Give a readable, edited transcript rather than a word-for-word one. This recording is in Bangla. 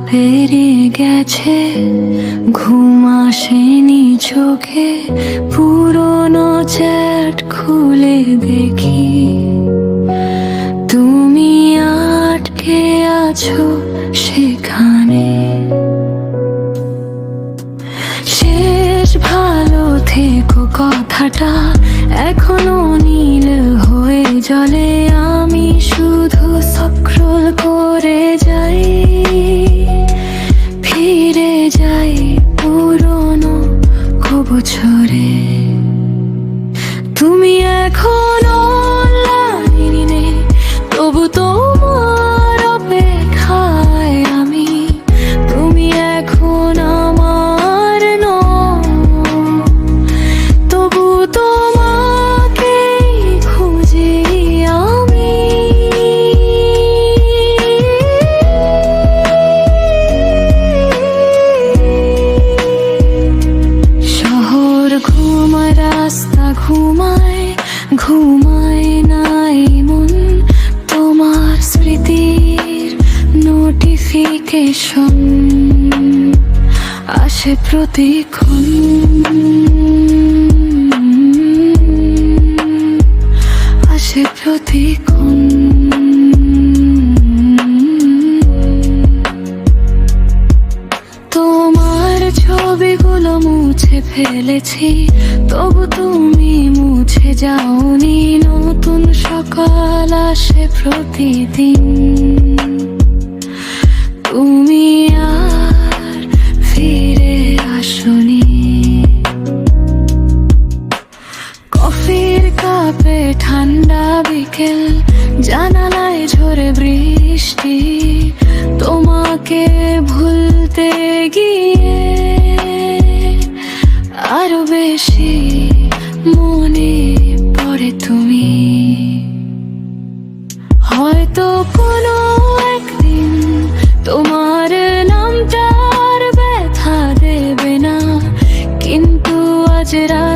পেরিয়ে গেছে, ঘুম আসেনি চোখে, পুরনো চ্যাট খুলে দেখি তুমি আটকে আছো সেখানে। শেষ ভালো থেকো কথাটা এখনো নীল হয়ে জলে, আমি শুধু স্ক্রল করে যাই, ফিরে যাই পুরনো বছরে। তুমি এখনো অনলাইনে, তবু তোমার অপেক্ষায় আমি। তুমি এখন আমার নও, তবু তোমাকেই খুঁজি আমি। শহর ঘুমায়, রাস্তা ঘুমায়, ঘুমায় নাই মন। তোমার স্মৃতির নোটিফিকেশন আসে প্রতিক্ষণ, আসে প্রতিক্ষণ। তোমার ছবিগুলো মুছে ফেলেছি, তবু তুমি মুছে যাওনি। নতুন সকাল আসে প্রতিদিন, তুমি আর ফিরে আসনি। কফির কাপে ঠান্ডা বিকেল, জানালায় ঝরে বৃষ্টি। তোমাকে ভুলতে গিয়ে আরো বেশি মনে পড়ে তুমি। হয়তো কোনো একদিন তোমার নামটার ব্যথা দেবে না, কিন্তু আজ রাত